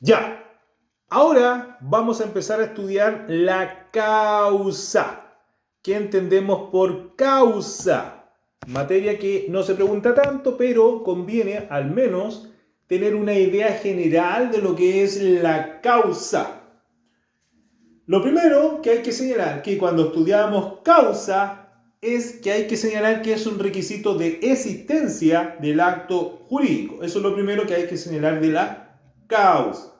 Ya, ahora vamos a empezar a estudiar la causa. ¿Qué entendemos por causa? Materia que no se pregunta tanto, pero conviene al menos tener una idea general de lo que es la causa. Lo primero que hay que señalar que cuando estudiamos causa es que hay que señalar que es un requisito de existencia del acto jurídico. Eso es lo primero que hay que señalar de la causa.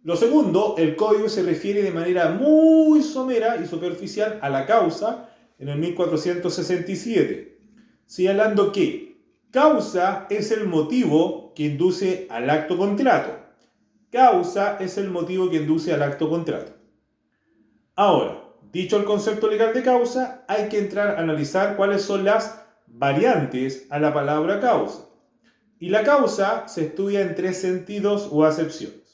Lo segundo, el código se refiere de manera muy somera y superficial a la causa en el 1467, señalando que causa es el motivo que induce al acto contrato. Causa es el motivo que induce al acto contrato. Ahora, dicho el concepto legal de causa, hay que entrar a analizar cuáles son las variantes a la palabra causa. Y la causa se estudia en tres sentidos o acepciones.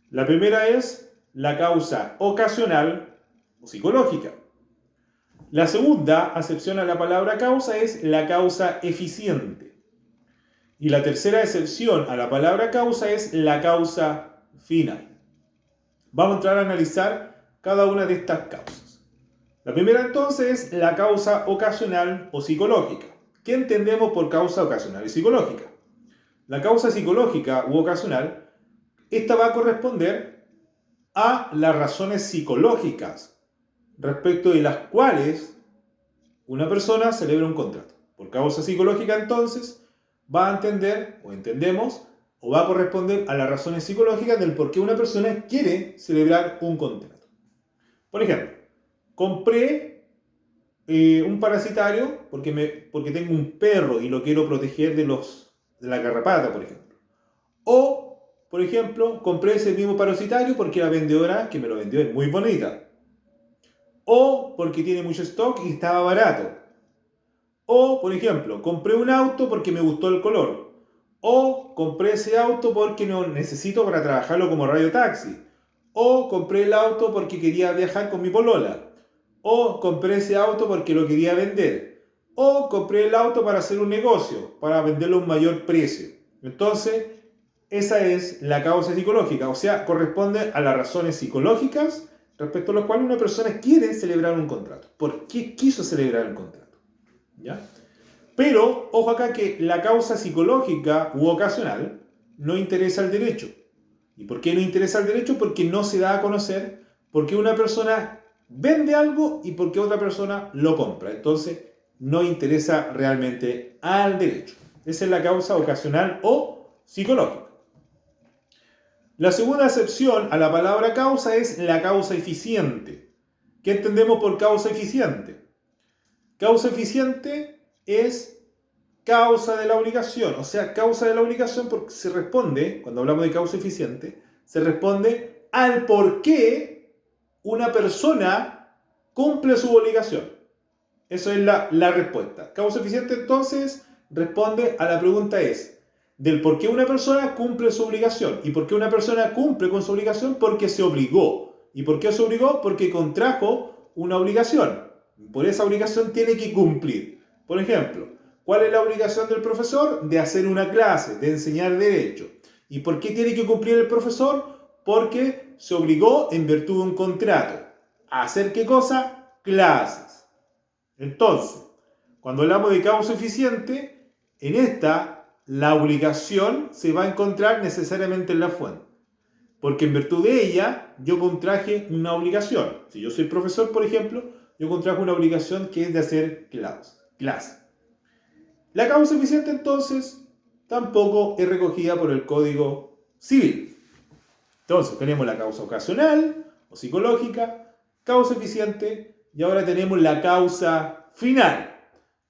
La primera es la causa ocasional o psicológica. La segunda acepción a la palabra causa es la causa eficiente. Y la tercera excepción a la palabra causa es la causa final. Vamos a entrar a analizar cada una de estas causas. La primera entonces es la causa ocasional o psicológica. ¿Qué entendemos por causa ocasional y psicológica? La causa psicológica u ocasional, esta va a corresponder a las razones psicológicas respecto de las cuales una persona celebra un contrato. Por causa psicológica entonces va a entender o entendemos o va a corresponder a las razones psicológicas del por qué una persona quiere celebrar un contrato. Por ejemplo, compré un parasitario porque tengo un perro y lo quiero proteger de la garrapata, por ejemplo. O, por ejemplo, compré ese mismo parasitario porque la vendedora que me lo vendió es muy bonita. O porque tiene mucho stock y estaba barato. O, por ejemplo, compré un auto porque me gustó el color. O compré ese auto porque lo necesito para trabajarlo como radiotaxi. O compré el auto porque quería viajar con mi polola. O compré ese auto porque lo quería vender. O compré el auto para hacer un negocio, para venderlo a un mayor precio. Entonces, esa es la causa psicológica, o sea, corresponde a las razones psicológicas respecto a las cuales una persona quiere celebrar un contrato. ¿Por qué quiso celebrar el contrato? ¿Ya? Pero, ojo acá que la causa psicológica u ocasional no interesa al derecho. ¿Y por qué no interesa al derecho? Porque no se da a conocer por qué una persona vende algo y por qué otra persona lo compra. Entonces, no interesa realmente al derecho. Esa es la causa ocasional o psicológica. La segunda acepción a la palabra causa es la causa eficiente. ¿Qué entendemos por causa eficiente? Causa eficiente es causa de la obligación, o sea, causa de la obligación porque se responde, cuando hablamos de causa eficiente, se responde al por qué una persona cumple su obligación. Eso es la respuesta. Causa eficiente entonces responde a la pregunta es del por qué una persona cumple su obligación. ¿Y por qué una persona cumple con su obligación? Porque se obligó. ¿Y por qué se obligó? Porque contrajo una obligación. Por esa obligación tiene que cumplir. Por ejemplo, ¿cuál es la obligación del profesor? De hacer una clase, de enseñar derecho. ¿Y por qué tiene que cumplir el profesor? Porque se obligó en virtud de un contrato. ¿A hacer qué cosa? Clases. Entonces, cuando hablamos de causa eficiente, en esta la obligación se va a encontrar necesariamente en la fuente. Porque en virtud de ella yo contraje una obligación. Si yo soy profesor, por ejemplo, yo contrajo una obligación que es de hacer clase. La causa eficiente entonces tampoco es recogida por el Código Civil. Entonces tenemos la causa ocasional o psicológica, causa eficiente y ahora tenemos la causa final.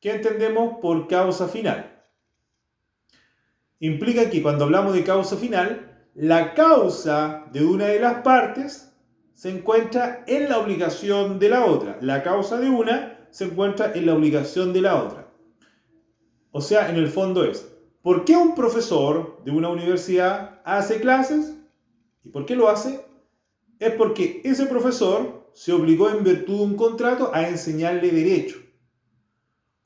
¿Qué entendemos por causa final? Implica que cuando hablamos de causa final, la causa de una de las partes se encuentra en la obligación de la otra. La causa de una se encuentra en la obligación de la otra. O sea, en el fondo es, ¿por qué un profesor de una universidad hace clases? ¿Y por qué lo hace? Es porque ese profesor se obligó en virtud de un contrato a enseñarle derecho.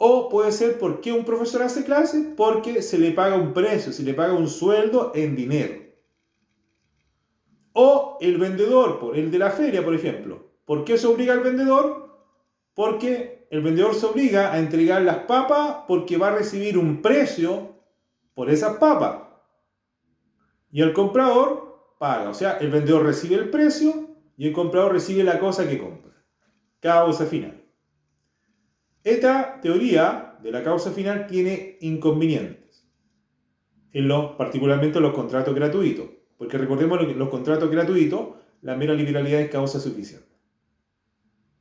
O puede ser porque un profesor hace clases porque se le paga un precio, se le paga un sueldo en dinero. O el vendedor, el de la feria, por ejemplo. ¿Por qué se obliga al vendedor? Porque el vendedor se obliga a entregar las papas porque va a recibir un precio por esas papas. Y el comprador paga. O sea, el vendedor recibe el precio y el comprador recibe la cosa que compra. Causa final. Esta teoría de la causa final tiene inconvenientes, particularmente en los contratos gratuitos. Porque recordemos que en los contratos gratuitos, la mera liberalidad es causa suficiente.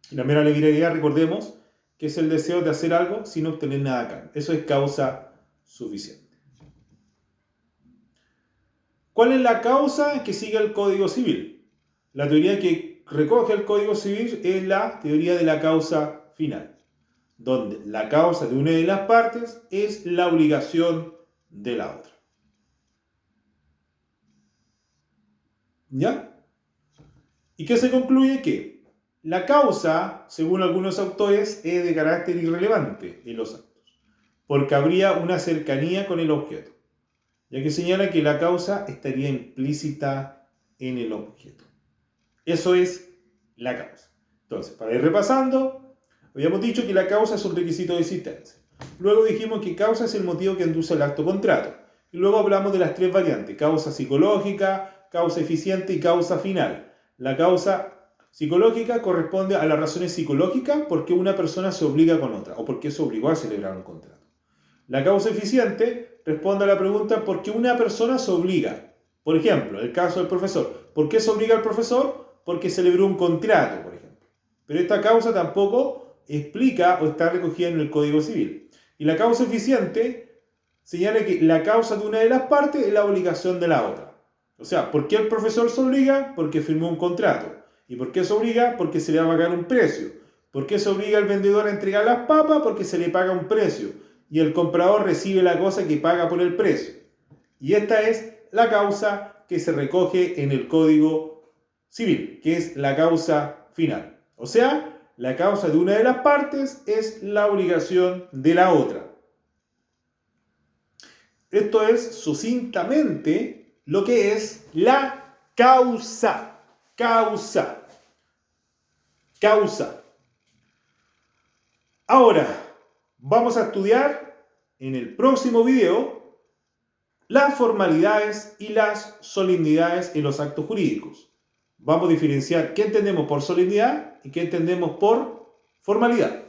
Y la mera liberalidad, recordemos, que es el deseo de hacer algo sin obtener nada a cambio. Eso es causa suficiente. ¿Cuál es la causa que sigue el Código Civil? La teoría que recoge el Código Civil es la teoría de la causa final, donde la causa de una de las partes es la obligación de la otra. ¿Ya? ¿Y qué se concluye? Que la causa, según algunos autores, es de carácter irrelevante en los actos, porque habría una cercanía con el objeto, ya que señala que la causa estaría implícita en el objeto. Eso es la causa. Entonces, para ir repasando, habíamos dicho que la causa es un requisito de existencia. Luego dijimos que causa es el motivo que induce al acto contrato. Y luego hablamos de las tres variantes: causa psicológica, causa eficiente y causa final. La causa psicológica corresponde a las razones psicológicas por qué una persona se obliga con otra o por qué se obligó a celebrar un contrato. La causa eficiente responde a la pregunta por qué una persona se obliga. Por ejemplo, el caso del profesor. ¿Por qué se obliga al profesor? Porque celebró un contrato, por ejemplo. Pero esta causa tampoco explica o está recogida en el Código Civil. Y la causa eficiente señala que la causa de una de las partes es la obligación de la otra. O sea, ¿por qué el profesor se obliga? Porque firmó un contrato. ¿Y por qué se obliga? Porque se le va a pagar un precio. ¿Por qué se obliga al vendedor a entregar las papas? Porque se le paga un precio. Y el comprador recibe la cosa que paga por el precio. Y esta es la causa que se recoge en el Código Civil, que es la causa final. O sea, la causa de una de las partes es la obligación de la otra. Esto es sucintamente lo que es la causa. Causa. Causa. Ahora, vamos a estudiar en el próximo video las formalidades y las solemnidades en los actos jurídicos. Vamos a diferenciar qué entendemos por solemnidad y qué entendemos por formalidad.